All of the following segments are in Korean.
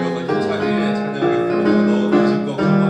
이어서 힘차게 찬양하겠습니다. 너 대신 걱정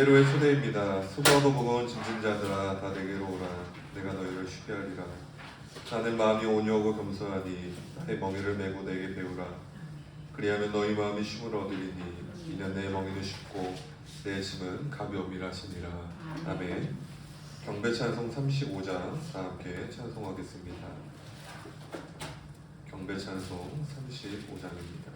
베드로의 초대입니다. 수고하고 무거운 짐진 자들아 다 내게로 오라. 내가 너희를 쉬게 하리라. 나는 마음이 온유하고 겸손하니 나의 멍에를 메고 내게 배우라. 그리하면 너희 마음이 쉼을 얻으리니 이는 내 멍에는 쉽고 내 짐은 가벼움이라 하시니라. 아멘. 경배 찬송 35장 다 함께 찬송하겠습니다. 경배 찬송 35장입니다.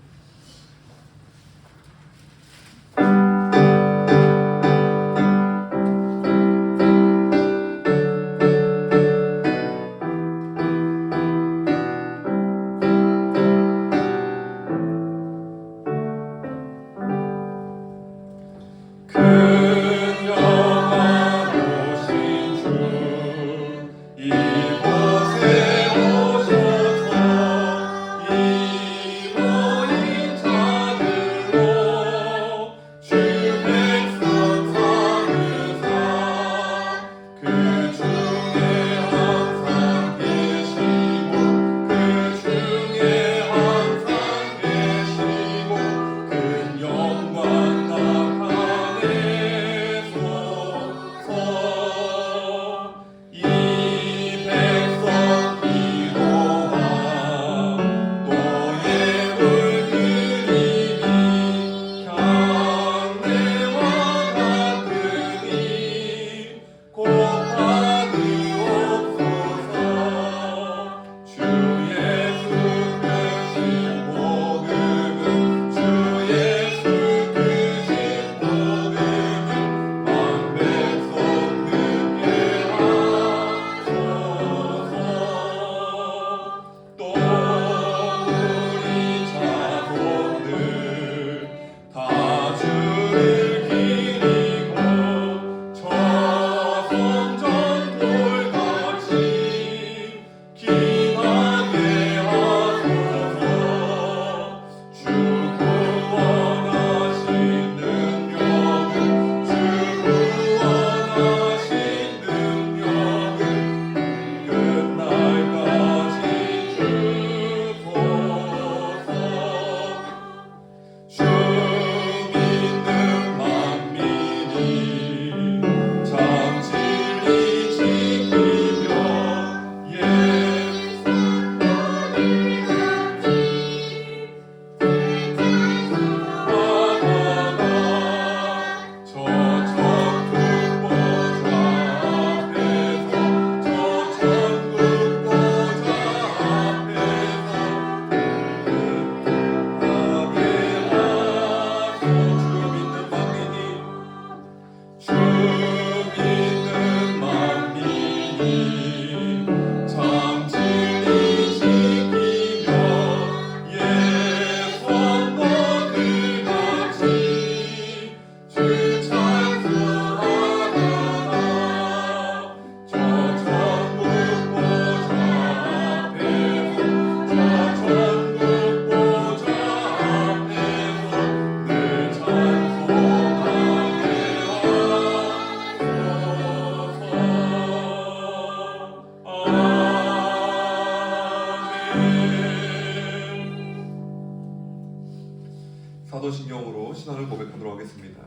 사도신경으로 신앙을 고백하도록 하겠습니다.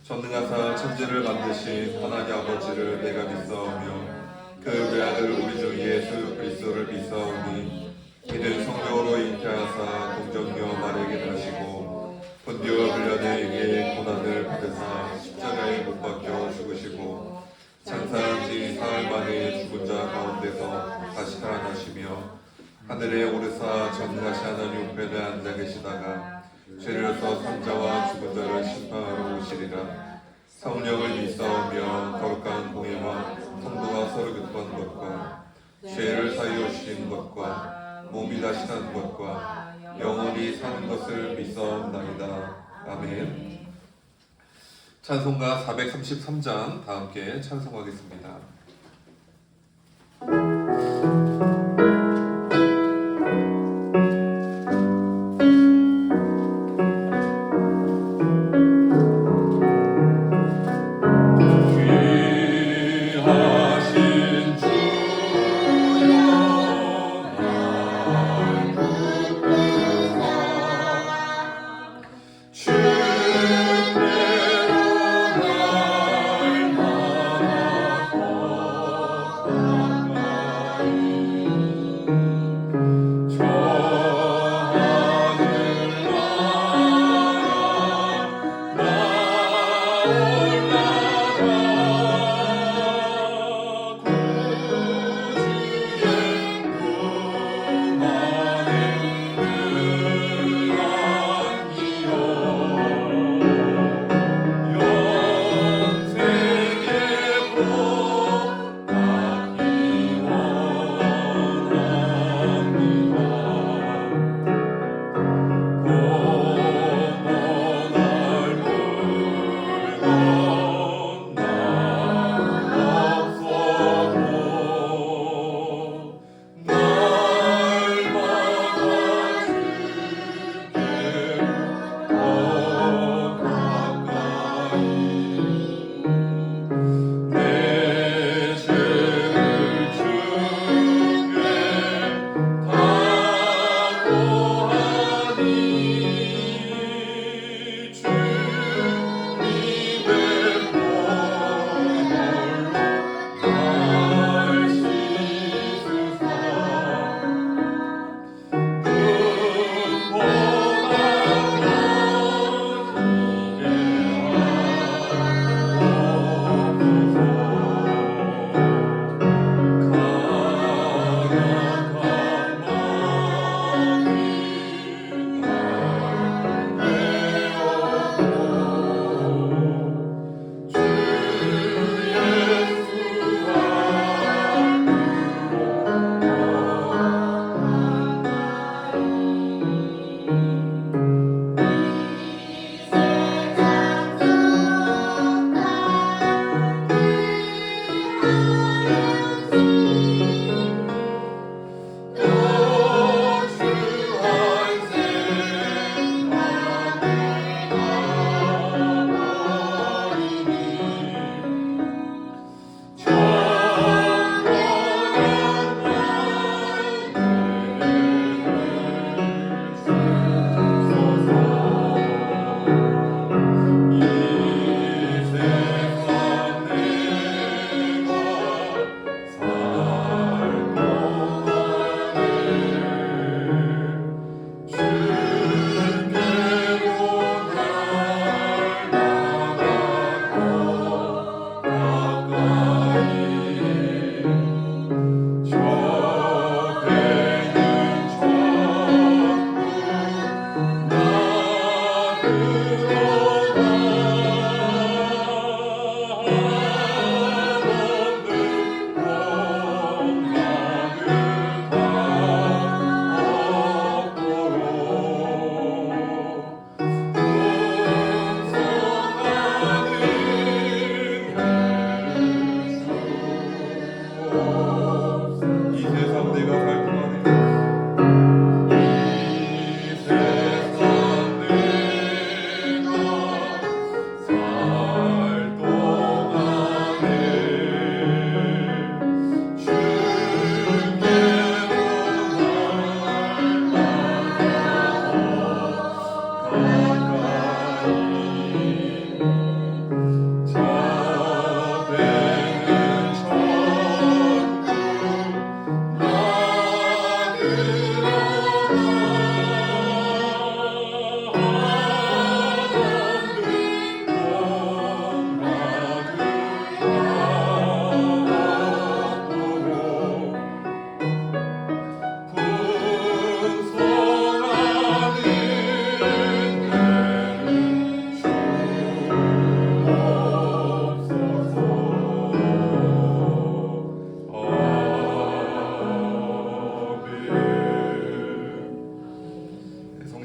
전능하사 천지를 만드신 하나님 아버지를 내가 믿사오며 그 외아들 우리 주 예수 그리스도를 믿사오니 이는 성령으로 잉태하사 동정녀 마리아에게 나시고 본디오 빌라도에 의해 고난을 받으사 십자가에 못 박혀 죽으시고 장사한 지 사흘 만에 죽은 자 가운데서 다시 살아나시며 하늘에 오르사 전능하신 하나님 우편에 앉아 계시다가 죄를서 산자와 죽은 자를 심판하러 오시리라. 성령을 믿사오며 거룩한 공예와 성도가 서로 교통하는 것과 죄를 사하여 주시는 것과 몸이 다시 사는 것과 영원히 사는 것을 믿사옵나이다. 아멘. 찬송가 433장 다 함께 찬송하겠습니다. 주께로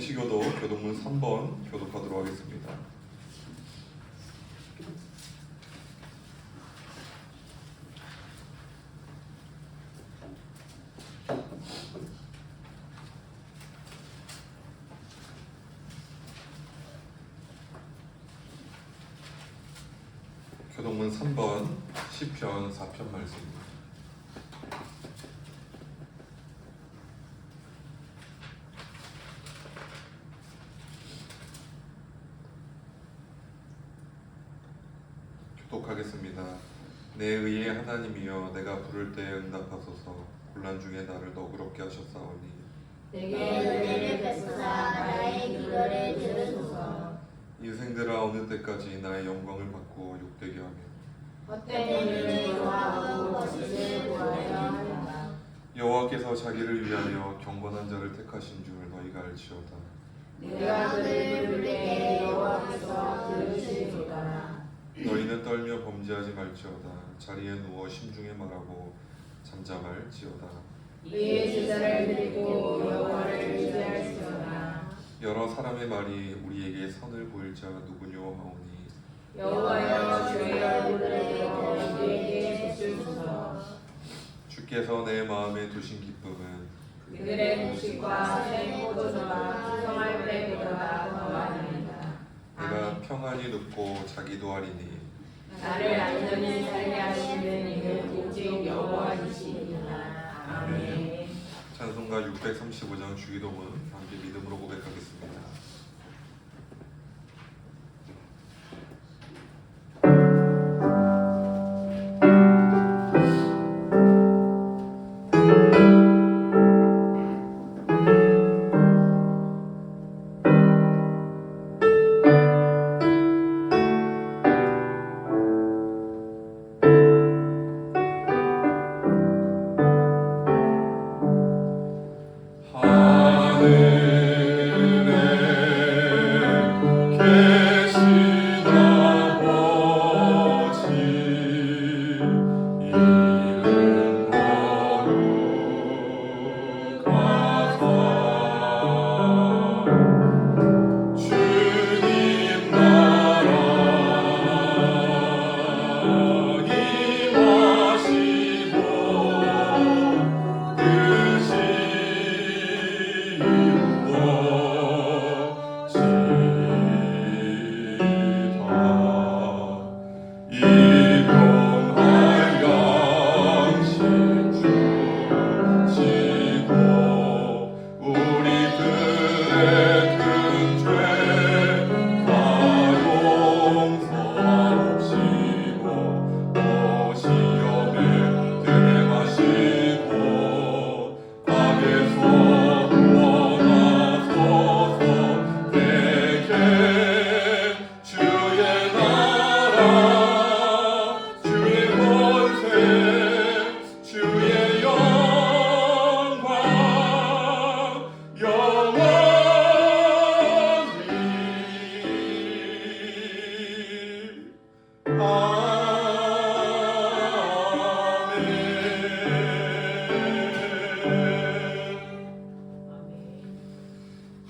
성시교도 교동문 3번 교독하도록 하겠습니다. 교동문 3번 시편 4편 말씀입니다. 교독하겠습니다. 내 의의 하나님이여 내가 부를 때 응답하소서. 곤란 중에 나를 너그럽게 하셨사오니 내게 은혜를 베푸사 나의 기도를 들으소서. 인생들아 어느 때까지 나의 영광을 받고 욕되게 하며 헛된 일을 좋아하고 거짓을 구하려 한다. 여호와께서 자기를 위하여 경건한 자를 택하신 줄 너희가 알지어다. 내가 그를 부를 때 여호와께서 들으시리로다. 너희는 떨며 범죄하지 말지어다. 자리에 누워 심중에 말하고 잠잠할지어다. 이에 제사를 드리고 여호와를 의지할지어다. 여러 사람의 말이 우리에게 선을 보일 자 누구뇨 하오니 여호와여 주의 얼굴을 들어 우리에게 비추소서. 주께서 내 마음에 두신 기쁨은 그들의 곡식과 새 포도주가 풍성할 때보다 더하나이다. 내가 평안히 눕고 자기도 하리니 나를 안전히 살게 하시는 이는 오직 여호와이시니라. 아멘. 찬송가 635장 주기도문 함께 믿음으로 고백하겠습니다.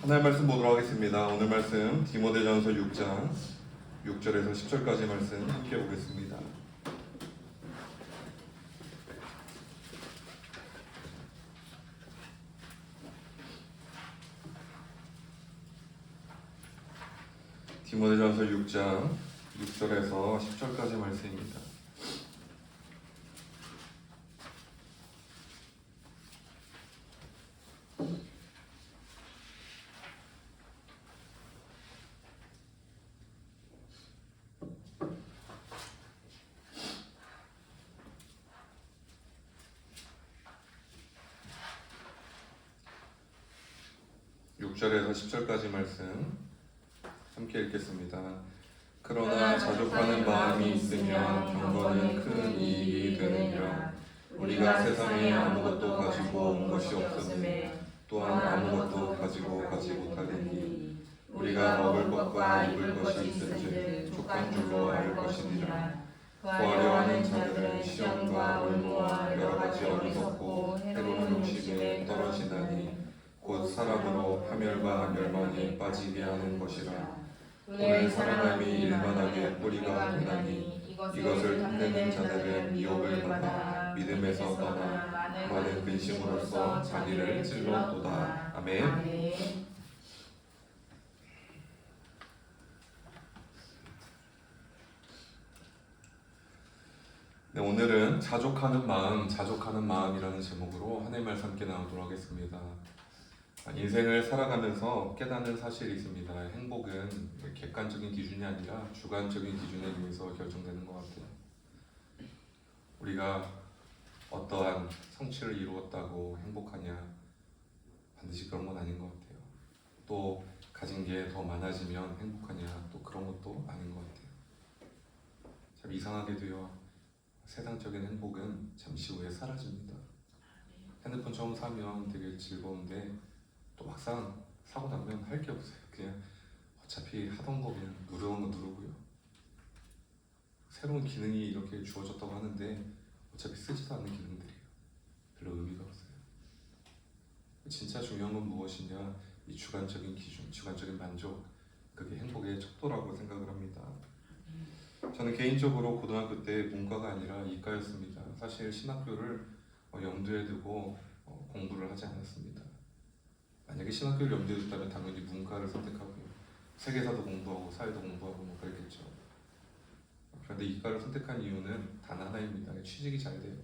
하나님 말씀 보도록 하겠습니다. 오늘 말씀 디모데전서 6장 6절에서 10절까지 말씀 함께 보겠습니다. 디모데전서 6장 6절에서 10절까지 말씀입니다. (6절에서) (10절까지) 말씀 함께 읽겠습니다. 그러나 자족하는 마음이 있으면 경건은 큰 이익이 되느니라. 우리가 세상에 아무것도 가지고 온 것이 없음에 또한 아무것도 가지고 가지 못하리니 우리가 먹을 것과 입을 것이 있을지 족한 줄로 알 것이니라. 구하려 하는 자들은 시험과 올무와 여러 가지 어리석고 해로운 음식에 떨어지나니 곧 사람으로 파멸과 멸망에 빠지게 하는 것이라. 오늘 오늘 사랑함이 일만하게 뿌리가 되나니 이것을 탐내는 자들은 미혹을 받아 믿음에서 떠나 많은 근심으로써 자기를 찔렀도다. 아멘. 아멘. 네, 오늘은 자족하는 마음이라는 제목으로 하나님의 말씀 함께 나누도록 하겠습니다. 인생을 살아가면서 깨닫는 사실이 있습니다. 행복은 객관적인 기준이 아니라 주관적인 기준에 의해서 결정되는 것 같아요. 우리가 어떠한 성취를 이루었다고 행복하냐? 반드시 그런 건 아닌 것 같아요. 또 가진 게 더 많아지면 행복하냐? 또 그런 것도 아닌 것 같아요. 참 이상하게도요. 세상적인 행복은 잠시 후에 사라집니다. 핸드폰 처음 사면 되게 즐거운데 또 막상 사고 나면 할 게 없어요. 그냥 어차피 하던 거 그냥 누르는 거 누르고요. 새로운 기능이 이렇게 주어졌다고 하는데 어차피 쓰지도 않는 기능들이에요. 별로 의미가 없어요. 진짜 중요한 건 무엇이냐? 이 주관적인 기준, 주관적인 만족, 그게 행복의 척도라고 생각을 합니다. 저는 개인적으로 고등학교 때 문과가 아니라 이과였습니다. 사실 신학교를 염두에 두고 공부를 하지 않았습니다. 만약에 신학교를 염두에 뒀다면 당연히 문과를 선택하고요. 세계사도 공부하고 사회도 공부하고 뭐 그랬겠죠. 그런데 이과를 선택한 이유는 단 하나입니다. 취직이 잘 돼요.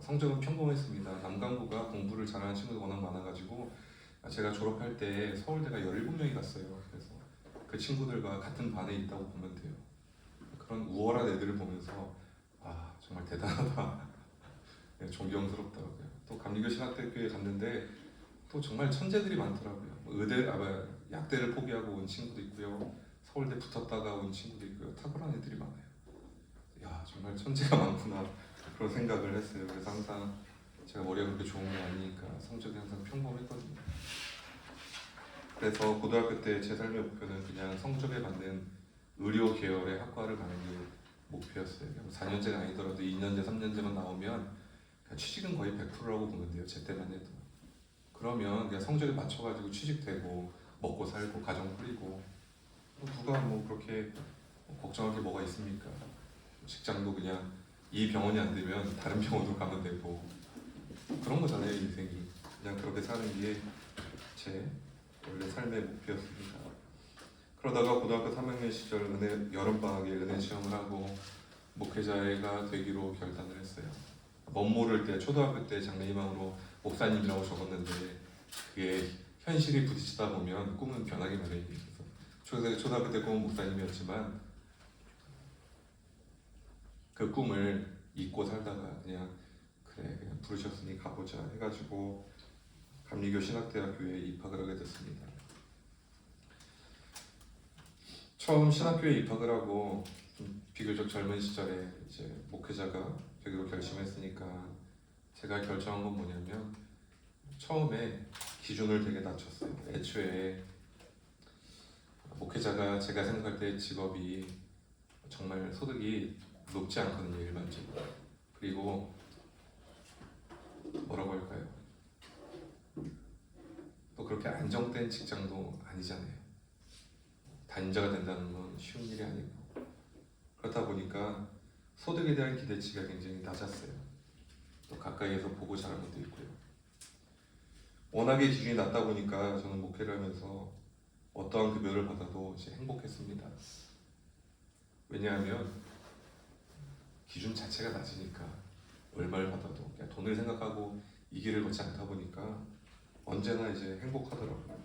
성적은 평범했습니다. 남강구가 공부를 잘하는 친구가 워낙 많아가지고 제가 졸업할 때 서울대가 17명이 갔어요. 그래서 그 친구들과 같은 반에 있다고 보면 돼요. 그런 우월한 애들을 보면서 정말 대단하다. 존경스럽더라고요. 또 감리교 신학대학교에 갔는데 또 정말 천재들이 많더라고요. 약대를 포기하고 온 친구도 있고요. 서울대 붙었다가 온 친구도 있고요. 탁월한 애들이 많아요. 야, 정말 천재가 많구나 그런 생각을 했어요. 그래서 항상 제가 머리가 그렇게 좋은 게 아니니까 성적이 항상 평범했거든요. 그래서 고등학교 때 제 삶의 목표는 그냥 성적에 맞는 의료 계열의 학과를 가는 게 목표였어요. 4년제가 아니더라도 2년제, 3년제만 나오면 취직은 거의 100%라고 보면 돼요. 제 때만 해도. 그러면 그냥 성적에 맞춰가지고 취직되고 먹고 살고 가정 꾸리고 누가 뭐 그렇게 걱정할 게 뭐가 있습니까? 직장도 그냥 이 병원이 안 되면 다른 병원으로 가면 되고 그런 거잖아요. 인생이 그냥 그렇게 사는 게 제 원래 삶의 목표였습니다. 그러다가 고등학교 3학년 시절 여름방학에 은혜 체험을 하고 목회자가 되기로 결단을 했어요. 멋 모를 때 초등학교 때 장래희망으로 목사님이라고 적었는데 그게 현실이 부딪히다 보면 꿈은 변하기 마련입니다. 초등학교 때 꿈은 목사님이었지만 그 꿈을 잊고 살다가 그냥 부르셨으니 가보자 해가지고 감리교 신학대학교에 입학을 하게 됐습니다. 처음 신학교에 입학을 하고 비교적 젊은 시절에 이제 목회자가 되기로 결심했으니까 제가 결정한 건 뭐냐면 처음에 기준을 되게 낮췄어요. 애초에 목회자가 제가 생각할 때 직업이 정말 소득이 높지 않거든요. 일반적으로. 그리고 뭐라고 할까요? 또 그렇게 안정된 직장도 아니잖아요. 단자가 된다는 건 쉬운 일이 아니고 그렇다 보니까 소득에 대한 기대치가 굉장히 낮았어요. 또 가까이에서 보고 자란 것도 있고요. 워낙에 기준이 낮다 보니까 저는 목회를 하면서 어떠한 급여를 받아도 이제 행복했습니다. 왜냐하면 기준 자체가 낮으니까 얼마를 받아도 그냥 돈을 생각하고 이 길을 걷지 않다 보니까 언제나 이제 행복하더라고요.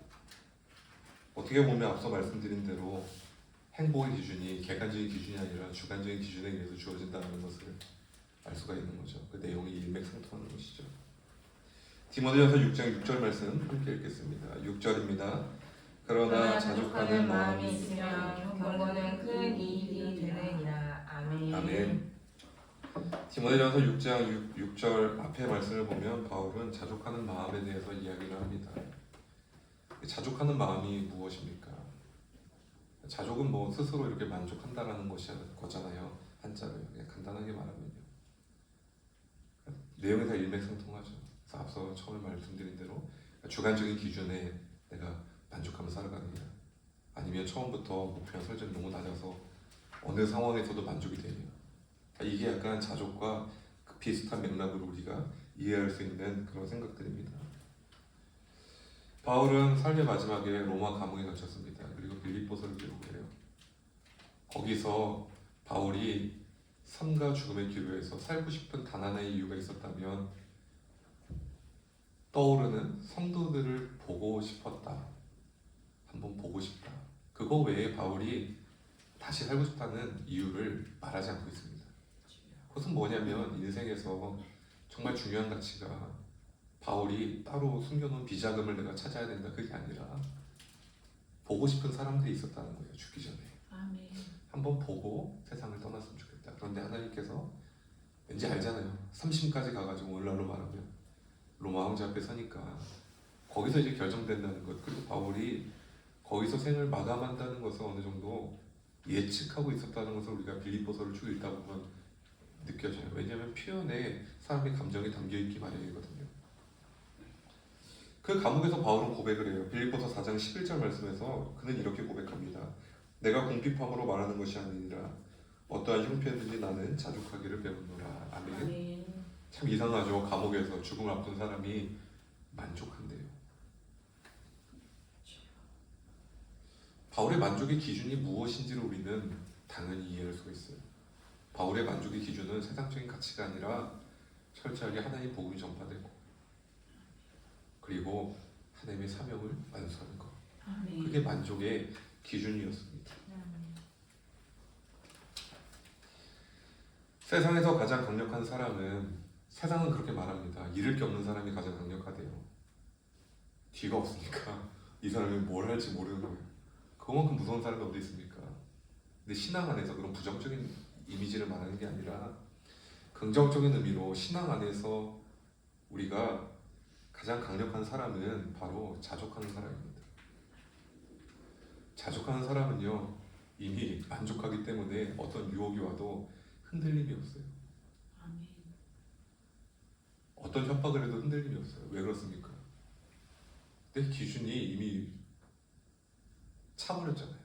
어떻게 보면 앞서 말씀드린 대로 행복의 기준이 객관적인 기준이 아니라 주관적인 기준에 의해서 주어진다는 것을 알 수가 있는 거죠. 그 내용이 일맥상통하는 것이죠. 디모데전서 6장 6절 말씀 함께 읽겠습니다. 6절입니다. 그러나 자족하는 마음이 있으면 경건은 큰 이익이 되느니라. 아멘. 아멘. 디모데전서 6장 6절 앞에 말씀을 보면 바울은 자족하는 마음에 대해서 이야기를 합니다. 자족하는 마음이 무엇입니까? 자족은 뭐 스스로 이렇게 만족한다라는 거잖아요. 한자로 그냥 간단하게 말하면요. 내용이 다 일맥상통하죠. 그래서 앞서 처음에 말씀드린 대로 주관적인 기준에 내가 만족하며 살아가느냐, 아니면 처음부터 목표나 설정이 너무 낮아서 어느 상황에서도 만족이 되냐. 이게 약간 자족과 그 비슷한 맥락으로 우리가 이해할 수 있는 그런 생각들입니다. 바울은 삶의 마지막에 로마 감옥에 갇혔습니다. 그리고 빌립보서를 기록해요. 거기서 바울이 삶과 죽음의 기로에서 살고 싶은 단 하나의 이유가 있었다면 떠오르는 성도들을 보고 싶었다. 한번 보고 싶다. 그거 외에 바울이 다시 살고 싶다는 이유를 말하지 않고 있습니다. 그것은 뭐냐면 인생에서 정말 중요한 가치가 바울이 따로 숨겨놓은 비자금을 내가 찾아야 된다, 그게 아니라 보고 싶은 사람들이 있었다는 거예요. 죽기 전에 아멘. 한번 보고 세상을 떠났으면 좋겠다. 그런데 하나님께서 왠지 알잖아요. 30까지 가가지고 오늘날로 말하면 로마 황제 앞에 서니까 거기서 이제 결정된다는 것, 그리고 바울이 거기서 생을 마감한다는 것을 어느 정도 예측하고 있었다는 것을 우리가 빌립보서를 쭉 읽다 보면 느껴져요. 왜냐하면 표현에 사람의 감정이 담겨있기 마련이거든요. 그 감옥에서 바울은 고백을 해요. 빌립보서 4장 11절 말씀에서 그는 이렇게 고백합니다. 내가 공핍함으로 말하는 것이 아니라 어떠한 형편든지 나는 자족하기를 배우노라. 아멘. 아멘. 참 이상하죠. 감옥에서 죽음을 앞둔 사람이 만족한대요. 바울의 만족의 기준이 무엇인지를 우리는 당연히 이해할 수가 있어요. 바울의 만족의 기준은 세상적인 가치가 아니라 철저하게 하나님의 복음이 전파되고 그리고 하나님의 사명을 완수하는 것. 아멘. 그게 만족의 기준이었습니다. 세상에서 가장 강력한 사람은, 세상은 그렇게 말합니다. 잃을 게 없는 사람이 가장 강력하대요. 뒤가 없으니까 이 사람이 뭘 할지 모르는 거예요. 그만큼 무서운 사람이 어디 있습니까? 근데 신앙 안에서 그런 부정적인 이미지를 말하는 게 아니라 긍정적인 의미로 신앙 안에서 우리가 가장 강력한 사람은 바로 자족하는 사람입니다. 자족하는 사람은요, 이미 만족하기 때문에 어떤 유혹이 와도 흔들림이 없어요. 아멘. 어떤 협박을 해도 흔들림이 없어요. 왜 그렇습니까? 내 기준이 이미 차버렸잖아요.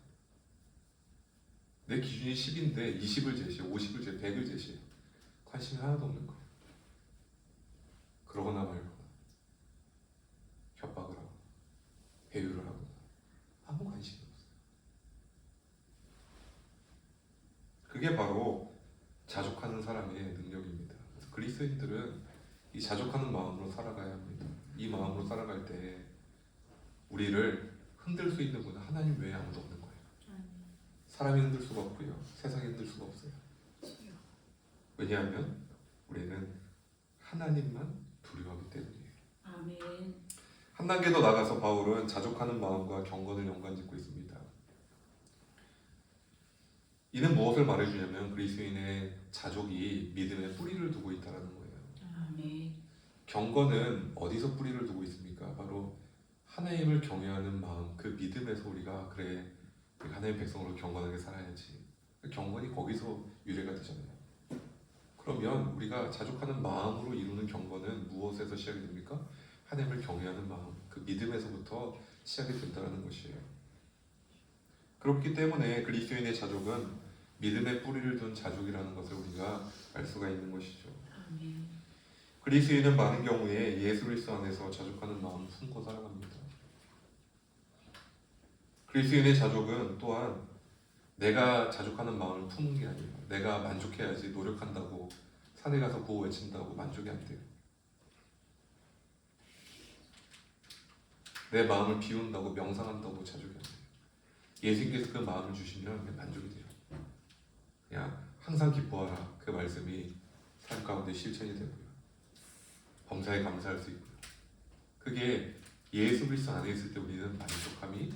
내 기준이 10인데 20을 제시해, 50을 제시해, 100을 제시해. 관심이 하나도 없는 거예요. 그러거나 말거나 협박을 하거나 배유를 하거나 아무 관심이 없어요. 그게 바로 자족하는 사람의 능력입니다. 그래서 그리스도인들은 이 자족하는 마음으로 살아가야 합니다. 이 마음으로 살아갈 때 우리를 흔들 수 있는 분은 하나님 외에 아무도 없는 거예요. 사람이 흔들 수가 없고요. 세상이 흔들 수가 없어요. 왜냐하면 우리는 하나님만 두려워하기 때문이에요. 아멘. 한 단계 더 나가서 바울은 자족하는 마음과 경건을 연관짓고 있습니다. 이는 무엇을 말해주냐면 그리스도인의 자족이 믿음에 뿌리를 두고 있다는 거예요. 아멘. 경건은 어디서 뿌리를 두고 있습니까? 바로 하나님을 경외하는 마음, 그 믿음에서 우리가 그래 하나님의 백성으로 경건하게 살아야지. 경건이 거기서 유래가 되잖아요. 그러면 우리가 자족하는 마음으로 이루는 경건은 무엇에서 시작이 됩니까? 하나님을 경외하는 마음, 그 믿음에서부터 시작이 된다는 것이에요. 그렇기 때문에 그리스도인의 자족은 믿음의 뿌리를 둔 자족이라는 것을 우리가 알 수가 있는 것이죠. 아멘. 그리스도인은 많은 경우에 예수 그리스도 안에서 자족하는 마음을 품고 살아갑니다. 그리스도인의 자족은 또한 내가 자족하는 마음을 품는 게 아니라 내가 만족해야지 노력한다고 산에 가서 구호 외친다고 만족이 안 돼요. 내 마음을 비운다고 명상한다고 자족이 안 돼요. 예수님께서 그 마음을 주시면 그냥 만족이 돼요. 그냥 항상 기뻐하라, 그 말씀이 삶 가운데 실천이 되고요. 범사에 감사할 수 있고요. 그게 예수 그리스도 안에 있을 때 우리는 만족함이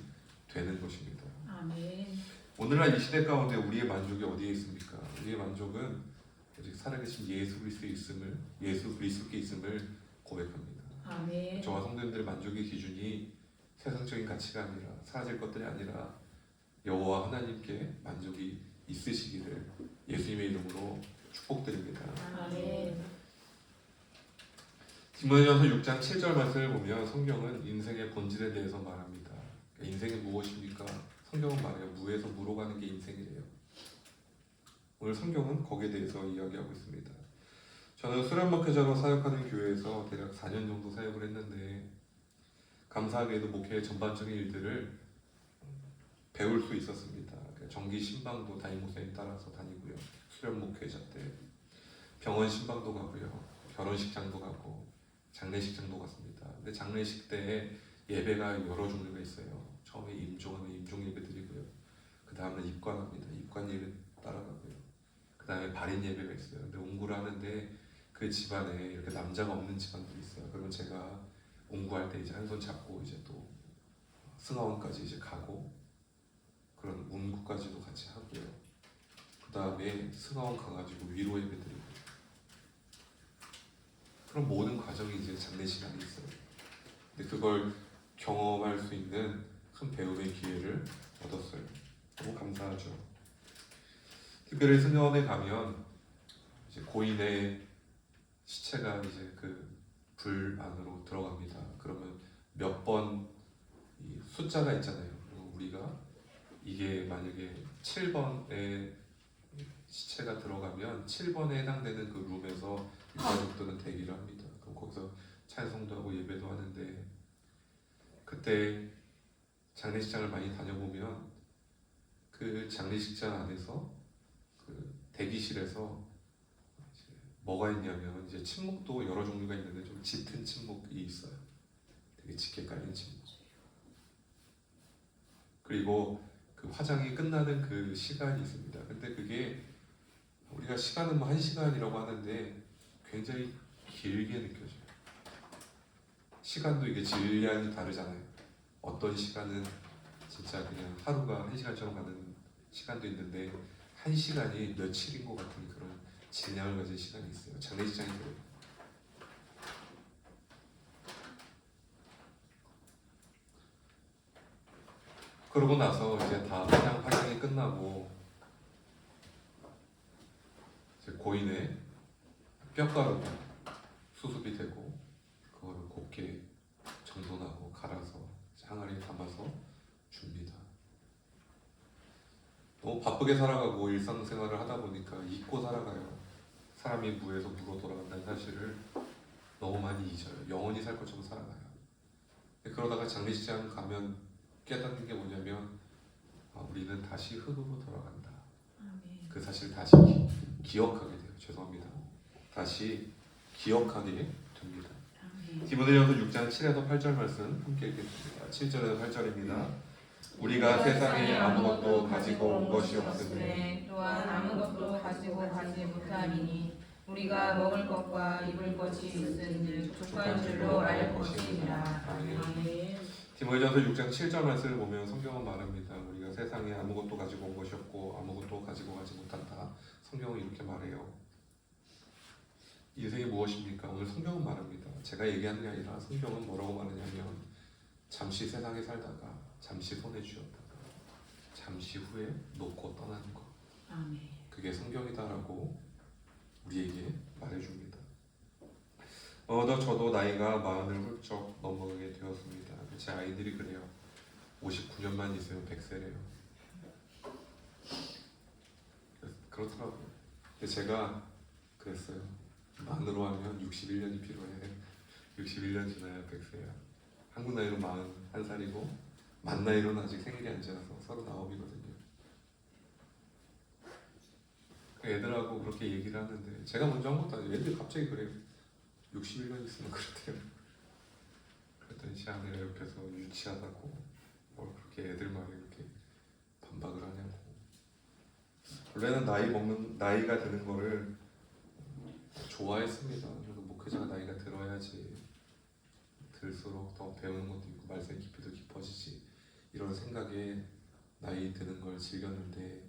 되는 것입니다. 아멘. 오늘날 이 시대 가운데 우리의 만족이 어디에 있습니까? 우리의 만족은 오직 살아계신 예수 그리스도에 있음을, 예수 그리스도께 있음을 고백합니다. 아멘. 저와 성도님들의 만족의 기준이 세상적인 가치가 아니라 사라질 것들이 아니라 여호와 하나님께 만족이 있으시기를 예수님의 이름으로 축복드립니다. 아멘. 디모데전서 6장 7절 말씀을 보면 성경은 인생의 본질에 대해서 말합니다. 그러니까 인생이 무엇입니까? 성경은 말해요. 무에서 무로 가는 게 인생이래요. 오늘 성경은 거기에 대해서 이야기하고 있습니다. 저는 수련목회자로 사역하는 교회에서 대략 4년 정도 사역을 했는데 감사하게도 목회의 전반적인 일들을 배울 수 있었습니다. 정기 신방도 담임 목사님 따라서 다니고요. 수련목회자 때 병원 신방도 가고요. 결혼식장도 가고 장례식장도 갔습니다. 근데 장례식 때 예배가 여러 종류가 있어요. 처음에 임종하면 임종 예배 드리고요. 그 다음에 입관합니다. 입관 예배 따라가고요. 그 다음에 발인 예배가 있어요. 근데 옹구를 하는데 그 집안에 이렇게 남자가 없는 집안들이 있어요. 그러면 제가 옹구할 때 이제 한 손 잡고 이제 또 승하원까지 이제 가고 그런 운구까지도 같이 하고요. 그 다음에 승하원 가가지고 위로 예배 드리고 그런 모든 과정이 이제 장례식 안에 있어요. 근데 그걸 경험할 수 있는 큰 배움의 기회를 얻었어요. 너무 감사하죠. 특별히 승하원에 가면 이제 고인의 시체가 이제 그 불 안으로 들어갑니다. 그러면 몇 번 숫자가 있잖아요. 그리고 우리가 이게 만약에 7번에 시체가 들어가면 7번에 해당되는 그 룸에서 유가족들은 대기를 합니다. 그럼 거기서 찬송도 하고 예배도 하는데 그때 장례식장을 많이 다녀보면 그 장례식장 안에서 그 대기실에서 뭐가 있냐면 이제 침묵도 여러 종류가 있는데 좀 짙은 침묵이 있어요. 되게 짙게 깔린 침묵. 그리고 그 화장이 끝나는 그 시간이 있습니다. 근데 그게 우리가 시간은 뭐 1시간이라고 하는데 굉장히 길게 느껴져요. 시간도 이게 질량이 다르잖아요. 어떤 시간은 진짜 그냥 하루가 1시간처럼 가는 시간도 있는데 1시간이 며칠인 것 같은 그런 질량을 가진 시간이 있어요. 장례식장이 그래요. 그러고 나서 이제 다 화장이 끝나고 이제 고인의 뼈가루가 수습이 되고 그거를 곱게 정돈하고 갈아서 항아리에 담아서 줍니다. 너무 바쁘게 살아가고 일상생활을 하다 보니까 잊고 살아가요. 사람이 무에서 무로 돌아간다는 사실을 너무 많이 잊어요. 영원히 살 것처럼 살아가요. 그러다가 장례식장 가면 깨닫는 게 뭐냐면 우리는 다시 흙으로 돌아간다. 그 사실 다시 기억하게 돼요. 죄송합니다. 다시 기억하게 됩니다. 디모데전서 6장 7에서 8절 말씀 함께 읽겠습니다. 7절에서 8절입니다. 우리가 세상에 아무것도 가지고 온 것이 없으니 또한 아무것도 가지고 가지 못하리니 우리가 먹을 것과 입을 것이 있으니 족한 줄로 알 것이니라. 아멘. 디모데전서 6장 7절 말씀을 보면 성경은 말합니다. 우리가 세상에 아무것도 가지고 온 것이 없고 아무것도 가지고 가지 못한다. 성경은 이렇게 말해요. 인생이 무엇입니까? 오늘 성경은 말합니다. 제가 얘기하는 게 아니라 성경은 뭐라고 말하냐면 잠시 세상에 살다가 잠시 손에 쥐었다가 잠시 후에 놓고 떠나는 것. 아멘. 그게 성경이다라고 우리에게 말해줍니다. 저도 나이가 40을 훌쩍 넘어가게 되었습니다. 제 아이들이 그래요. 59년만 있으면 100세래요. 그렇더라고요. 근데 제가 그랬어요. 만으로 하면 61년이 필요해. 61년 지나야 100세야. 한국 나이로 41살이고 만 나이로는 아직 생일이 안 지나서 39이거든요. 애들하고 그렇게 얘기를 하는데 제가 먼저 한 것도 아니에요. 애들이 갑자기 그래요. 61년 있으면 그렇대요. 그랬더니 제 아내가 옆에서 유치하다고 뭘 그렇게 애들 말에 이렇게 반박을 하냐고. 원래는 나이가 드는 거를 좋아했습니다. 그래서 목회자가 나이가 들어야지 들수록 더 배우는 것도 있고 말씀의 깊이도 깊어지지 이런 생각에 나이 드는 걸 즐겼는데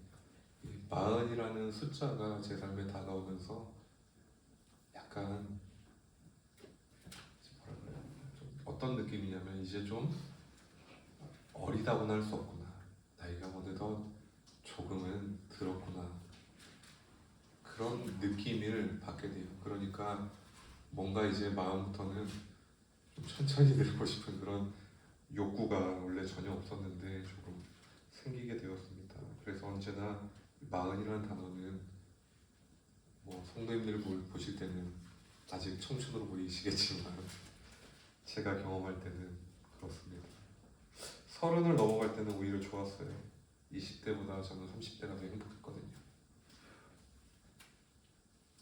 40이라는 숫자가 제 삶에 다가오면서 약간 어떤 느낌이냐면 이제 좀 어리다고는 할 수 없구나. 나이가 어느덧 조금은 들었구나. 그런 느낌을 받게 돼요. 그러니까 뭔가 이제 마음부터는 좀 천천히 늙고 싶은 그런 욕구가 원래 전혀 없었는데 조금 생기게 되었습니다. 그래서 언제나 마흔이라는 단어는 뭐 성도님들 보실 때는 아직 청춘으로 보이시겠지만 제가 경험할 때는 그렇습니다. 30을 넘어갈 때는 오히려 좋았어요. 20대보다 저는 30대가 더 행복했거든요.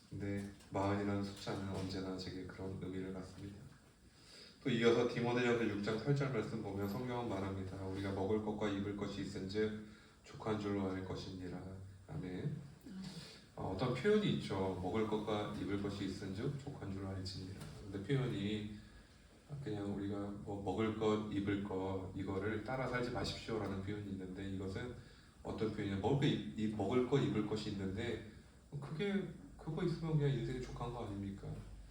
근데 40이라는 숫자는 언제나 제게 그런 의미를 갖습니다. 또 이어서 디모데전서 6장 8절 말씀 보면 성경은 말합니다. 우리가 먹을 것과 입을 것이 있은즉 족한 줄로 알 것이니라. 아멘. 어떤 표현이 있죠. 먹을 것과 입을 것이 있은즉 족한 줄로 알지니라. 근데 표현이 그냥 우리가 뭐 먹을 것, 입을 것 이거를 따라 살지 마십시오라는 표현이 있는데 이것은 어떤 표현이냐? 먹을 것, 입을 것이 있는데 그게 그거 있으면 그냥 인생이 족한 거 아닙니까?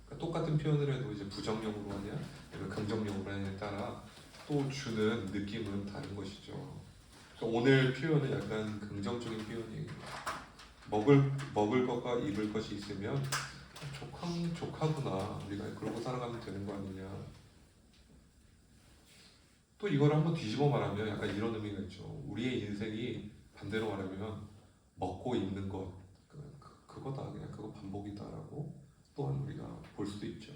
그러니까 똑같은 표현을 해도 이제 부정적으로 하냐, 아니면 긍정적으로 하냐에 따라 또 주는 느낌은 다른 것이죠. 그러니까 오늘 표현은 약간 긍정적인 표현이에요. 먹을 것과 입을 것이 있으면 족하구나. 우리가 그러고 살아가면 되는 거 아니냐. 또 이걸 한번 뒤집어 말하면 약간 이런 의미가 있죠. 우리의 인생이 반대로 말하면 먹고 입는 것 그거다. 그냥 그거 반복이다라고 또한 우리가 볼 수도 있죠.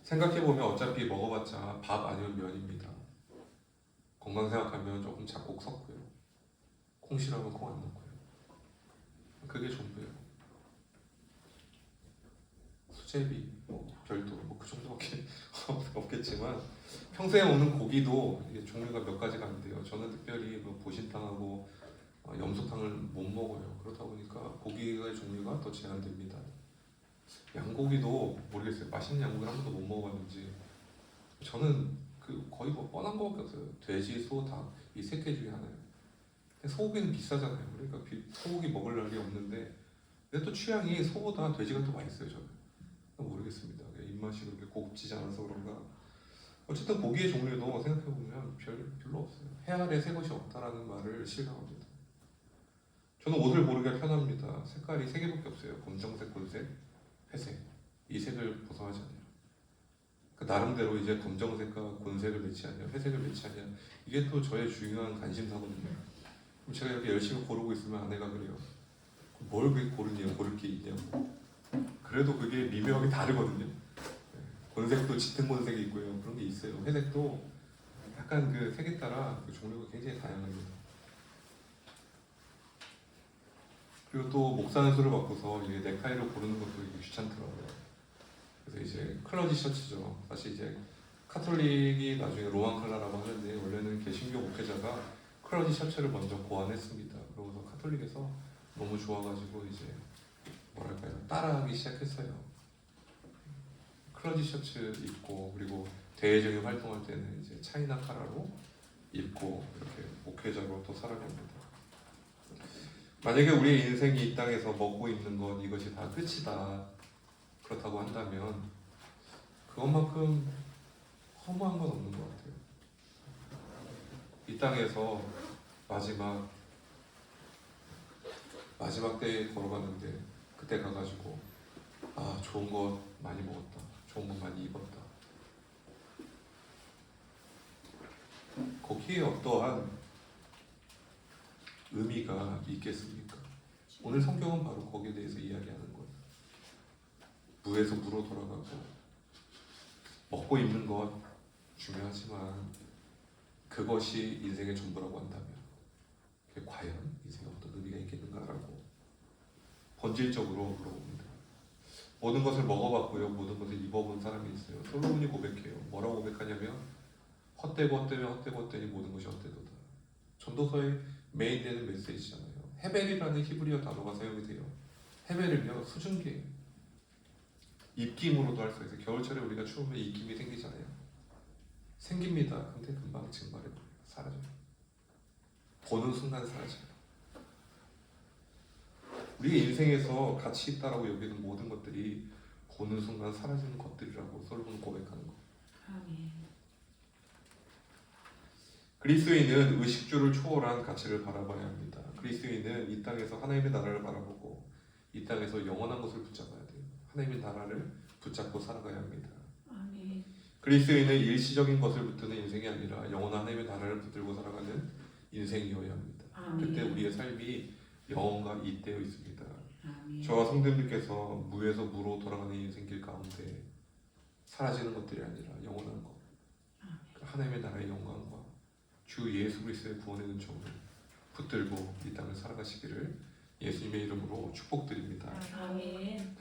생각해보면 어차피 먹어봤자 밥 아니면 면입니다. 건강 생각하면 조금 잡곡 섞고요. 콩 싫어하면 콩 안 넣고요. 그게 전부예요. 수제비 뭐 별도 뭐 그 정도밖에 없겠지만 평소에 먹는 고기도 이게 종류가 몇 가지가 안 돼요. 저는 특별히 뭐 보신탕하고 염소탕을 못 먹어요. 그렇다 보니까 고기의 종류가 더 제한됩니다. 양고기도 모르겠어요. 맛있는 양고기를 한 번도 못 먹어봤는지. 저는 그 거의 뭐 뻔한 거밖에 없어요. 돼지, 소, 닭 이 세 개 중에 하나예요. 근데 소고기는 비싸잖아요. 그러니까 소고기 먹을 날이 없는데 근데 또 취향이 소보다 돼지가 더 맛있어요. 저는 모르겠습니다. 입맛이 그렇게 고급지지 않아서 그런가. 어쨌든 고기의 종류도 생각해보면 별로 없어요. 해 아래 새 것이 없다라는 말을 실감합니다. 저는 옷을 고르기가 편합니다. 색깔이 세 개밖에 없어요. 검정색, 곤색, 회색. 이 색을 벗어나지 않아요. 그 나름대로 이제 검정색과 곤색을 매치하냐, 회색을 매치하냐 이게 또 저의 중요한 관심사거든요. 그럼 제가 이렇게 열심히 고르고 있으면 아내가 그래요. 뭘 그렇게 고르냐고, 고를 게 있냐고. 그래도 그게 미묘하게 다르거든요. 곤색도 짙은 곤색이 있고요. 그런 게 있어요. 회색도 약간 그 색에 따라 그 종류가 굉장히 다양합니다. 그리고 또 목사는 수를 바꿔서 이게 넥타이를 고르는 것도 이게 귀찮더라고요. 그래서 이제 클러지 셔츠죠. 사실 이제 카톨릭이 나중에 로만 칼라라고 하는데 원래는 개신교 목회자가 클러지 셔츠를 먼저 고안했습니다. 그러고서 카톨릭에서 너무 좋아가지고 이제 뭐랄까요 따라하기 시작했어요. 클러지 셔츠 입고 그리고 대외적인 활동할 때는 이제 차이나 카라로 입고 이렇게 목회자로 또 살아갑니다. 만약에 우리의 인생이 이 땅에서 먹고 입는 것 이것이 다 끝이다 그렇다고 한다면 그것만큼 허무한 건 없는 것 같아요. 이 땅에서 마지막 때에 걸어갔는데 그때 가가지고 아 좋은 거 많이 먹었다, 좋은 거 많이 입었다. 거기에 어떠한 의미가 있겠습니까? 오늘 성경은 바로 거기에 대해서 이야기하는 거예요. 무에서 무로 돌아가고 먹고 입는 것 중요하지만 그것이 인생의 전부라고 한다면 그게 과연 인생에 어떤 의미가 있겠는가라고 본질적으로 물어봅니다. 모든 것을 먹어봤고요. 모든 것을 입어본 사람이 있어요. 솔로몬이 고백해요. 뭐라고 고백하냐면 헛되고 헛되니 모든 것이 헛되도다. 전도서의 메인 되는 메시지잖아요. 헤벨이라는 히브리어 단어가 사용이 돼요. 헤벨은요 수증기예요. 입김으로도 할 수 있어요. 겨울철에 우리가 추우면 입김이 생기잖아요. 생깁니다. 근데 금방 증발해버려요. 사라져요. 보는 순간 사라져요. 우리의 인생에서 가치 있다라고 여기는 모든 것들이 보는 순간 사라지는 것들이라고 솔로몬은 고백하는 거예요. 아멘. 그리스도인은 의식주를 초월한 가치를 바라봐야 합니다. 그리스도인은 이 땅에서 하나님의 나라를 바라보고 이 땅에서 영원한 것을 붙잡아야 돼요. 하나님의 나라를 붙잡고 살아가야 합니다. 아멘. 그리스도인은 일시적인 것을 붙드는 인생이 아니라 영원한 하나님의 나라를 붙들고 살아가는 인생이어야 합니다. 아멘. 그때 우리의 삶이 영원과 잇대어 있습니다. 아멘. 저와 성도님들께서 무에서 무로 돌아가는 인생길 가운데 사라지는 것들이 아니라 영원한 것, 그 하나님의 나라의 영광과 주 예수 그리스도의 구원의 은총을 붙들고 이 땅을 살아가시기를 예수님의 이름으로 축복드립니다. 아멘.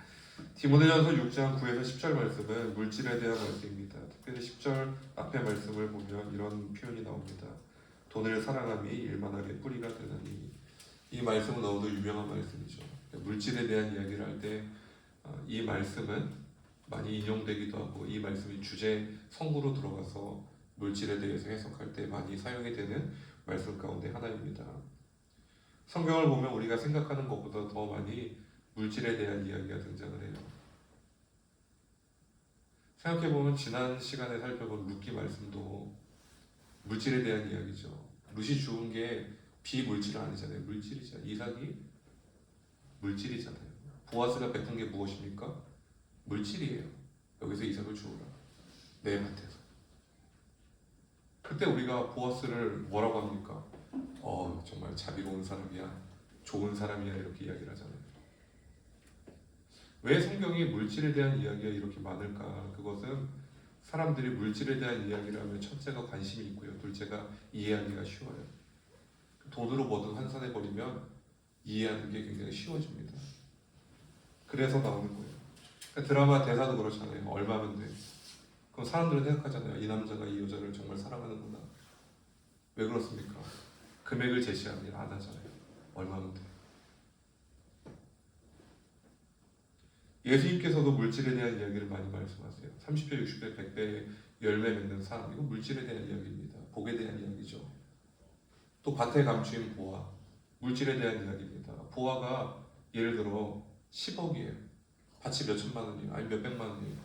디모데전서 6장 9에서 10절 말씀은 물질에 대한 말씀입니다. 특별히 10절 앞에 말씀을 보면 이런 표현이 나옵니다. 돈을 사랑함이 일만하게 뿌리가 되나니. 이 말씀은 너무도 유명한 말씀이죠. 물질에 대한 이야기를 할 때 이 말씀은 많이 인용되기도 하고 이 말씀이 주제 성구로 들어가서 물질에 대해서 해석할 때 많이 사용이 되는 말씀 가운데 하나입니다. 성경을 보면 우리가 생각하는 것보다 더 많이 물질에 대한 이야기가 등장을 해요. 생각해보면 지난 시간에 살펴본 룻기 말씀도 물질에 대한 이야기죠. 룻이 죽은 게 비물질은 아니잖아요. 물질이잖아요. 이삭이 물질이잖아요. 보아스가 베푼 게 무엇입니까? 물질이에요. 여기서 이삭을 주우라. 내 밭에서. 그때 우리가 보아스를 뭐라고 합니까? 정말 자비로운 사람이야. 좋은 사람이야. 이렇게 이야기를 하잖아요. 왜 성경이 물질에 대한 이야기가 이렇게 많을까? 그것은 사람들이 물질에 대한 이야기를 하면 첫째가 관심이 있고요. 둘째가 이해하기가 쉬워요. 돈으로 뭐든 환산해버리면 이해하는 게 굉장히 쉬워집니다. 그래서 나오는 거예요. 그러니까 드라마 대사도 그렇잖아요. 얼마면 돼. 그럼 사람들은 생각하잖아요. 이 남자가 이 여자를 정말 사랑하는구나. 왜 그렇습니까? 금액을 제시하면 안 하잖아요. 얼마면 돼. 예수님께서도 물질에 대한 이야기를 많이 말씀하세요. 30배, 60배, 100배 열매 맺는 삶. 이거 물질에 대한 이야기입니다. 복에 대한 이야기죠. 또 밭에 감추인 보화. 물질에 대한 이야기입니다. 보화가 예를 들어 10억이에요. 밭이 몇 천만 원이에요. 아니 몇 백만 원이에요.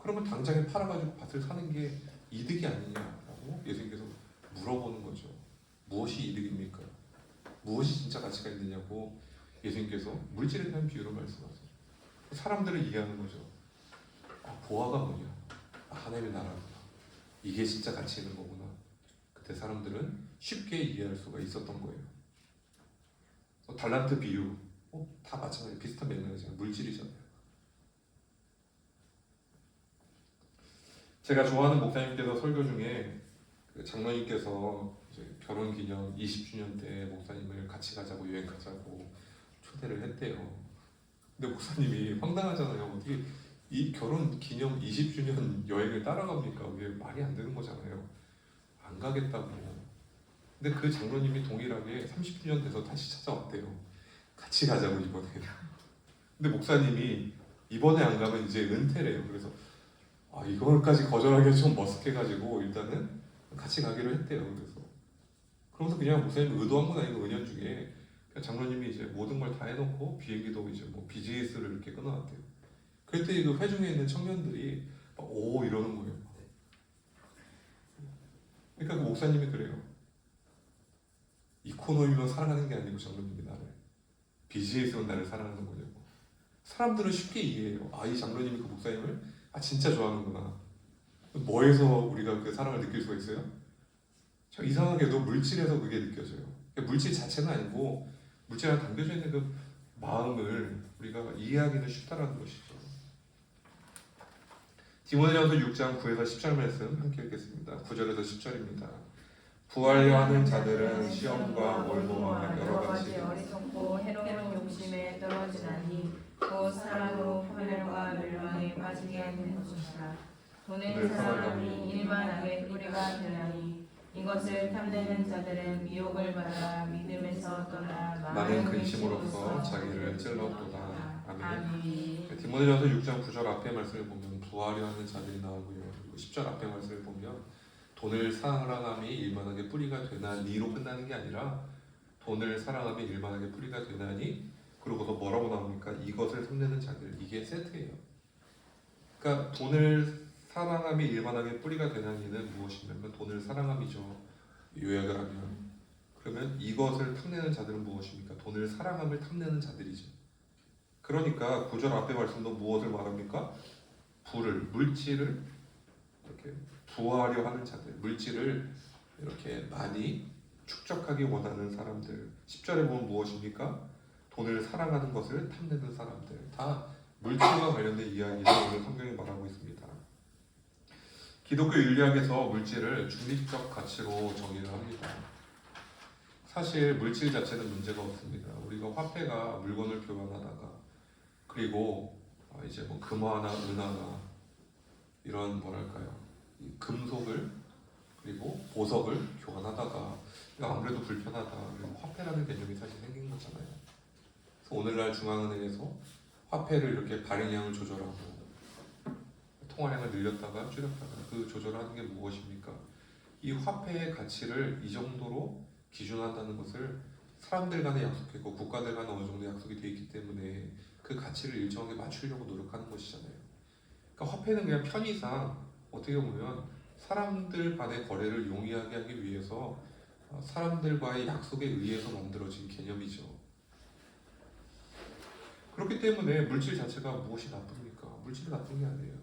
그러면 당장에 팔아가지고 밭을 사는 게 이득이 아니냐라고 예수님께서 물어보는 거죠. 무엇이 이득입니까? 무엇이 진짜 가치가 있느냐고 예수님께서 물질에 대한 비유로 말씀하세요. 사람들을 이해하는 거죠. 보화가 뭐냐? 하나님의 나라구나. 이게 진짜 가치 있는 거구나. 그때 사람들은 쉽게 이해할 수가 있었던 거예요. 달란트 비유, 다 마찬가지 비슷한 맥락이잖아요. 물질이잖아요. 제가 좋아하는 목사님께서 설교 중에 그 장로님께서 이제 결혼기념 20주년 때 목사님을 같이 가자고 여행 가자고 초대를 했대요. 근데 목사님이 황당하잖아요. 어떻게 이 결혼 기념 20주년 여행을 따라갑니까? 그게 말이 안 되는 거잖아요. 안 가겠다고. 근데 그 장로님이 동일하게 30주년 돼서 다시 찾아왔대요. 같이 가자고 이번에. 근데 목사님이 이번에 안 가면 이제 은퇴래요. 그래서 이거까지 거절하기가 좀 머쓱해가지고 일단은 같이 가기로 했대요. 그러면서 그냥 목사님이 의도한 건 아니고 은연중에 장로님이 이제 모든 걸 다 해놓고 비행기도 이제 뭐 비즈니스를 이렇게 끊어놨대요. 그때 그 회중에 있는 청년들이 오 이러는 거예요. 그러니까 그 목사님이 그래요. 이코노미만 사랑하는 게 아니고 장로님이 나를 비즈니스만 나를 사랑하는 거냐고. 사람들은 쉽게 이해해요. 이 장로님이 그 목사님을 진짜 좋아하는구나. 뭐에서 우리가 그 사랑을 느낄 수가 있어요? 참 이상하게도 물질에서 그게 느껴져요. 물질 자체는 아니고 물질에 담겨져 있는 그 마음을 우리가 이해하기는 쉽다라는 것이죠. 디모데전서 6장 9에서 10절 말씀 함께 읽겠습니다. 9절에서 10절입니다. 부하려 하는 자들은 시험과 월고와 여러 가지 어리석고 해로운 욕심에 떨어지나니 곧 사랑으로 파멸과 멸망에 빠지게 하는 것이라. 돈을 사랑함이 일만하게 뿌리가 되나니 이것을 탐내는 자들은 미혹을 받아 믿음에서 떠나 많은 근심으로써 자기를 찔렀도다. 아멘. 아멘. 디모데전서 6장 9절 앞에 말씀을 보면 부하려 하는 자들이 나오고요. 그리고 10절 앞에 말씀을 보면 돈을 사랑함이 일만하게 뿌리가 되나니로 끝나는 게 아니라 돈을 사랑함이 일만하게 뿌리가 되나니 그러고서 뭐라고 나옵니까? 이것을 탐내는 자들. 이게 세트예요. 그러니까 돈을 사랑함이 일만하게 뿌리가 되나니는 무엇이냐면 돈을 사랑함이죠. 요약을 하면 그러면 이것을 탐내는 자들은 무엇입니까? 돈을 사랑함을 탐내는 자들이죠. 그러니까 9절 앞에 말씀도 무엇을 말합니까? 물질을 이렇게 부하려 하는 자들, 물질을 이렇게 많이 축적하기 원하는 사람들. 10절에 보면 무엇입니까? 돈을 사랑하는 것을 탐내는 사람들. 다 물질과 관련된 이야기를 오늘 성경이 말하고 있습니다. 기독교 윤리학에서 물질을 중립적 가치로 정의를 합니다. 사실 물질 자체는 문제가 없습니다. 우리가 화폐가 물건을 교환하다가 그리고 이제 뭐 금화나 은화나 이런 뭐랄까요, 이 금속을 그리고 보석을 교환하다가 이거 아무래도 불편하다. 그리고 화폐라는 개념이 사실 생긴 거잖아요. 그래서 오늘날 중앙은행에서 화폐를 이렇게 발행량을 조절하고 통화량을 늘렸다가 줄였다가 그 조절하는 게 무엇입니까? 이 화폐의 가치를 이 정도로 기준한다는 것을 사람들 간에 약속했고 국가들 간에 어느 정도 약속이 돼 있기 때문에 그 가치를 일정하게 맞추려고 노력하는 것이잖아요. 그러니까 화폐는 그냥 편의상 어떻게 보면 사람들 간의 거래를 용이하게 하기 위해서 사람들과의 약속에 의해서 만들어진 개념이죠. 그렇기 때문에 물질 자체가 무엇이 나쁩니까? 물질이 나쁜 게 아니에요.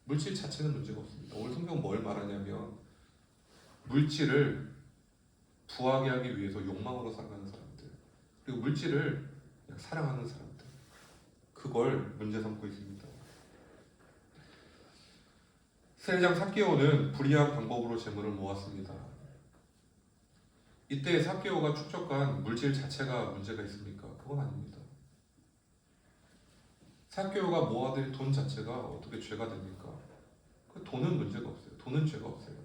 물질 자체는 문제가 없습니다. 오늘 성경은 뭘 말하냐면 물질을 부하게 하기 위해서 욕망으로 살아가는 사람들, 그리고 물질을 그냥 사랑하는 사람들, 그걸 문제 삼고 있습니다. 세례장 삭개오는 불의한 방법으로 재물을 모았습니다. 이때 삭개오가 축적한 물질 자체가 문제가 있습니까? 그건 아닙니다. 삭개오가 모아들인 돈 자체가 어떻게 죄가 됩니까? 그 돈은 문제가 없어요. 돈은 죄가 없어요.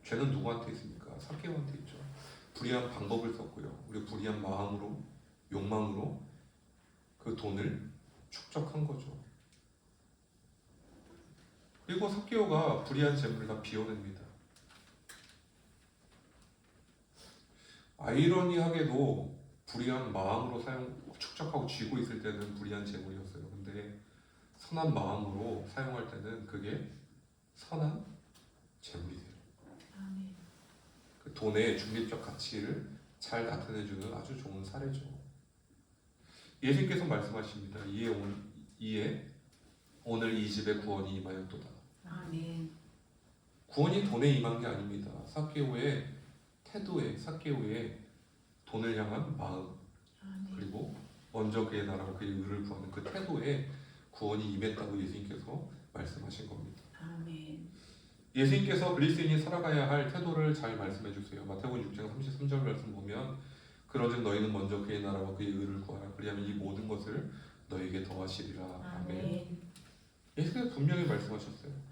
죄는 누구한테 있습니까? 삭개오한테 있죠. 불의한 방법을 썼고요. 우리 불의한 마음으로, 욕망으로 그 돈을 축적한 거죠. 그리고 삭개오가 불의한 재물을 다 비워냅니다. 아이러니하게도 불의한 마음으로 축적하고 쥐고 있을 때는 불의한 재물이었어요. 근데 선한 마음으로 사용할 때는 그게 선한 재물이 돼요. 그 돈의 중립적 가치를 잘 나타내주는 아주 좋은 사례죠. 예수님께서 말씀하십니다. 이에 오늘 이 집에 구원이 임하였도다. 아멘. 구원이 돈에 임한 게 아닙니다. 삭개오의 태도에, 삭개오의 돈을 향한 마음, 그리고 먼저 그의 나라와 그의 의를 구하는 그 태도에 구원이 임했다고 예수님께서 말씀하신 겁니다. 아멘. 예수님께서 그리스도인이 살아가야 할 태도를 잘 말씀해 주세요. 마태복음 6장 33절 말씀 보면 그러즉 너희는 먼저 그의 나라와 그의 의를 구하라. 그리하면 이 모든 것을 너에게 더하시리라. 아멘. 예수님께서 분명히 말씀하셨어요.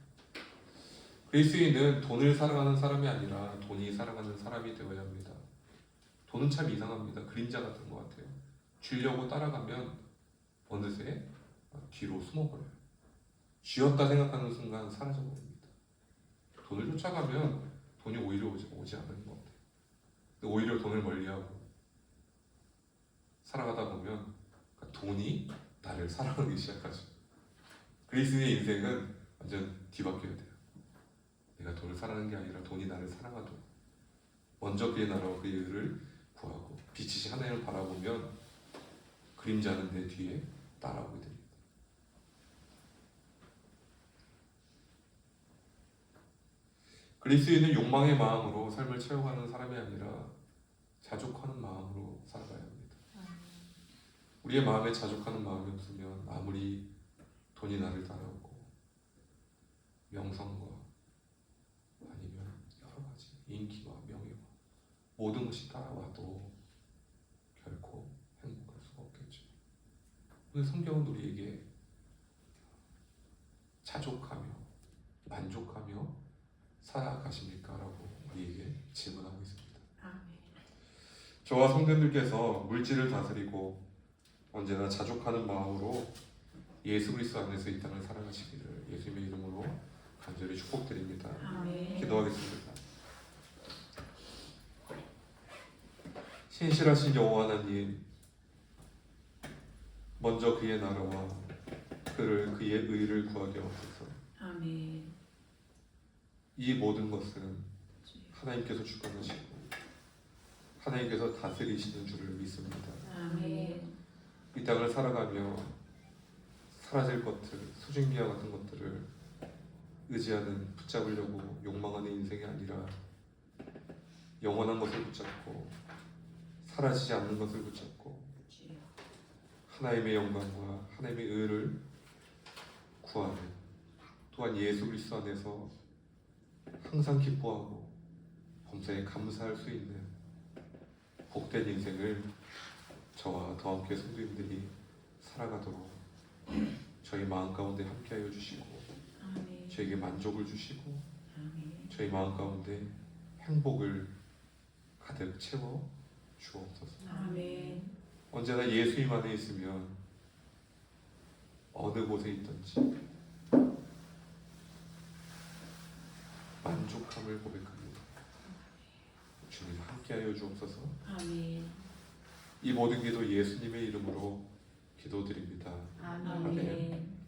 그리스도인은 돈을 사랑하는 사람이 아니라 돈이 사랑하는 사람이 되어야 합니다. 돈은 참 이상합니다. 그림자 같은 것 같아요. 쥐려고 따라가면 어느새 뒤로 숨어버려요. 쥐었다 생각하는 순간 사라져버립니다. 돈을 쫓아가면 돈이 오히려 오지 않는 것 같아요. 근데 오히려 돈을 멀리하고 살아가다 보면 돈이 나를 사랑하기 시작하죠. 그리스도인의 인생은 완전 뒤바뀌어야 돼요. 내가 돈을 사랑하는 게 아니라 돈이 나를 사랑하도록 먼저 그의 나라와 그의 의를 구하고 빛이신 하나님을 바라보면 그림자는 내 뒤에 따라오게 됩니다. 그리스도인은 욕망의 마음으로 삶을 채워가는 사람이 아니라 자족하는 마음으로 살아가야 합니다. 우리의 마음에 자족하는 마음이 없으면 아무리 돈이 나를 따라오고 명성과 아니면 여러 가지 인기와 명예와 모든 것이 따라와도 결코 행복할 수가 없겠죠. 오늘 성경은 우리에게 자족하며 만족하며 살아가십니까? 라고 우리에게 질문하고 있습니다. 아멘. 저와 성도님들께서 물질을 다스리고 언제나 자족하는 마음으로 예수 그리스도 안에서 이 땅을 살아가시기를 예수님의 이름으로 간절히 축복드립니다. 아멘. 기도하겠습니다. 신실하신 여호와 하나님, 먼저 그의 나라와 그의 의를 구하게 하옵소서. 아멘. 이 모든 것은 하나님께서 주관하시고 하나님께서 다스리시는 줄을 믿습니다. 아멘. 이 땅을 살아가며 사라질 것들, 수증기와 같은 것들을 의지하는, 붙잡으려고 욕망하는 인생이 아니라 영원한 것을 붙잡고 사라지지 않는 것을 붙잡고 하나님의 영광과 하나님의 의를 구하는, 또한 예수 그리스도 안에서 항상 기뻐하고 범사에 감사할 수 있는 복된 인생을 저와 더 함께 성도님들이 살아가도록 저희 마음 가운데 함께하여 주시고 아멘. 저에게 만족을 주시고 아멘. 저희 마음 가운데 행복을 가득 채워 주옵소서. 아멘. 언제나 예수님 안에 있으면 어느 곳에 있든지 만족함을 고백합니다. 주님 함께하여 주옵소서. 아멘. 이 모든 기도 예수님의 이름으로 기도드립니다. 아멘.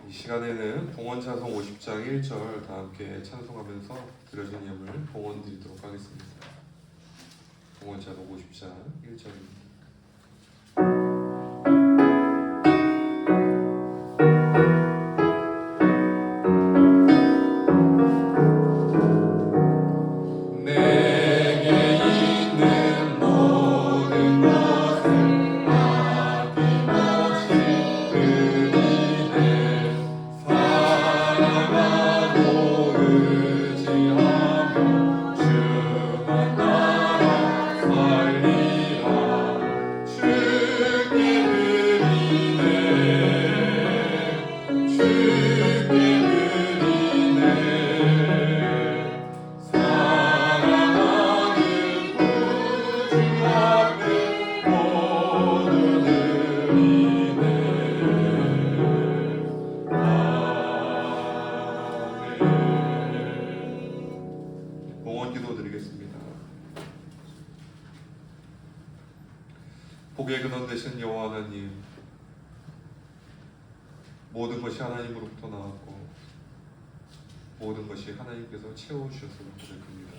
이 시간에는 봉헌찬송 50장 1절 다 함께 찬송하면서 드려진 예물 봉헌 드리도록 하겠습니다. 봉헌찬송 50장 1절입니다. 복의 근원 되신 여호와 하나님, 모든 것이 하나님으로부터 나왔고 모든 것이 하나님께서 채워주셨음을 고백합니다.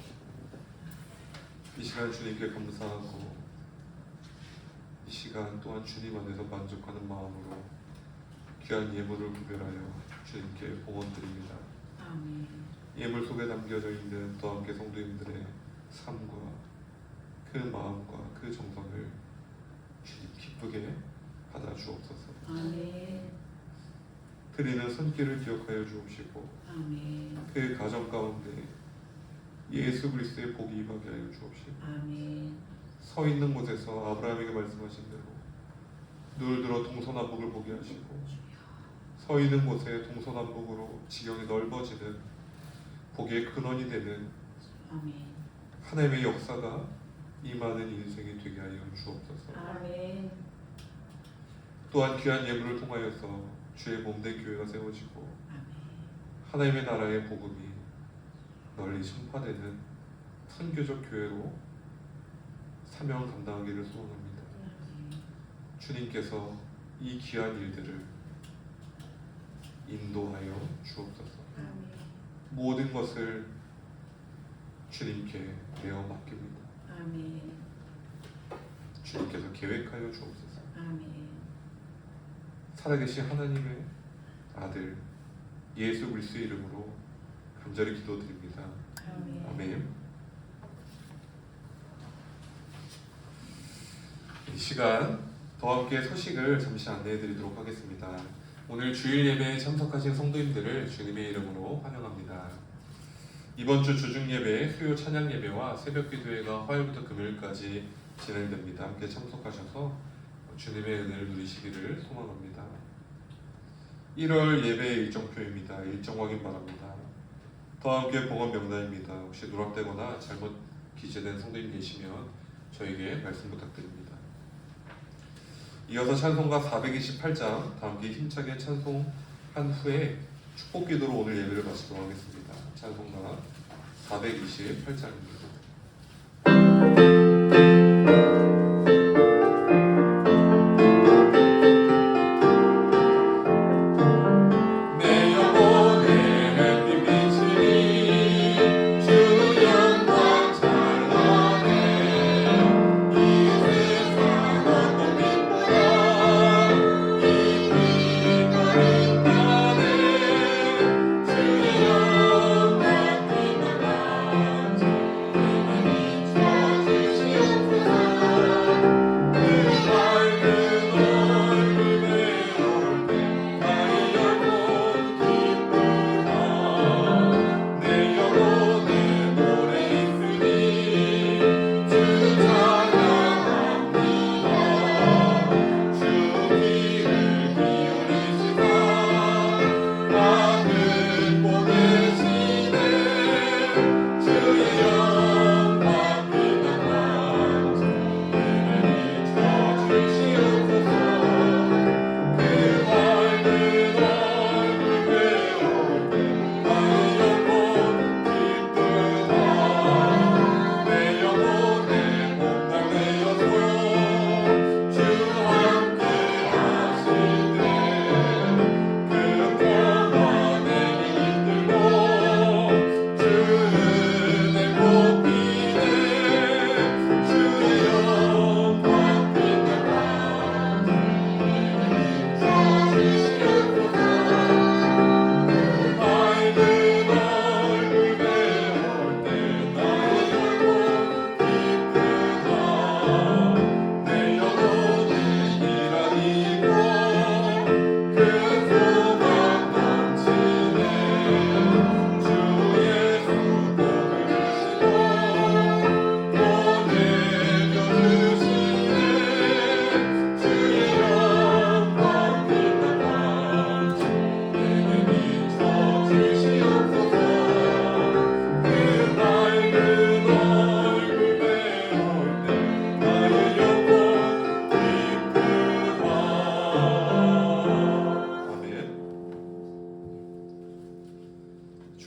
이 시간 주님께 감사하고 이 시간 또한 주님 안에서 만족하는 마음으로 귀한 예물을 구별하여 주님께 봉헌드립니다. 아멘. 예물 속에 담겨져 있는 또 함께 성도님들의 삶과 그 마음과 그 정성을 주님 기쁘게 받아 주옵소서. 아멘. 드리는 손길을 기억하여 주옵시고 아멘. 그 가정 가운데 예수 그리스도의 복이 임하게 하여 주옵시고 아멘. 서 있는 곳에서 아브라함에게 말씀하신 대로 눈을 들어 동서남북을 보게 하시고 서 있는 곳에 동서남북으로 지경이 넓어지는 복의 근원이 되는 아멘. 하나님의 역사가 임하는 인생이 되게 하여 주옵소서. 아멘. 또한 귀한 예물을 통하여서 주의 몸된 교회가 세워지고 아멘. 하나님의 나라의 복음이 널리 전파되는 선교적 교회로 사명을 감당하기를 소원합니다. 주님께서 이 귀한 일들을 인도하여 주옵소서. 아멘. 모든 것을 주님께 내어 맡깁니다. 아멘. 주님께서 계획하여 주옵소서. 아멘. 살아계신 하나님의 아들 예수 그리스도의 이름으로 간절히 기도드립니다. 아멘. 아멘. 이 시간 더 함께 소식을 잠시 안내해 드리도록 하겠습니다. 오늘 주일 예배에 참석하신 성도님들을 주님의 이름으로 환영합니다. 이번 주 주중 예배, 수요 찬양 예배와 새벽 기도회가 화요일부터 금요일까지 진행됩니다. 함께 참석하셔서 주님의 은혜를 누리시기를 소망합니다. 1월 예배 일정표입니다. 일정 확인 바랍니다. 더 함께 복원 명단입니다. 혹시 누락되거나 잘못 기재된 성도님 계시면 저에게 말씀 부탁드립니다. 이어서 찬송가 428장 다 함께 힘차게 찬송한 후에 축복 기도로 오늘 예배를 마치도록 하겠습니다. 찬송가 428장입니다. 주 영광 찬란해 이 세상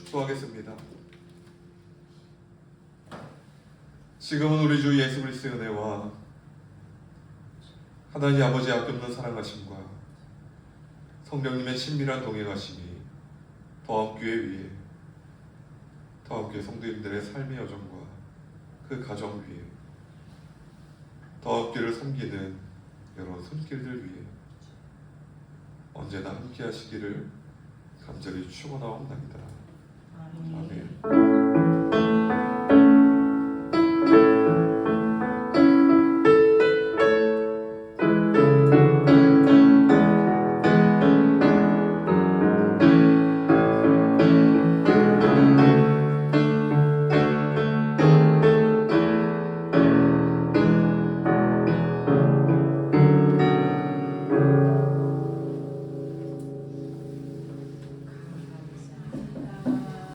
기도하겠습니다. 지금은 우리 주 예수 그리스도의 은혜와 하나님 아버지의 아낌없는 사랑하심과 성령님의 친밀한 동행하심이 더합교회 위에 더합교회 성도님들의 삶의 여정과 그 가정 위에 더합교회를 섬기는 여러 손길들 위에 언제나 함께 하시기를 간절히 축원하옵나이다. 아멘.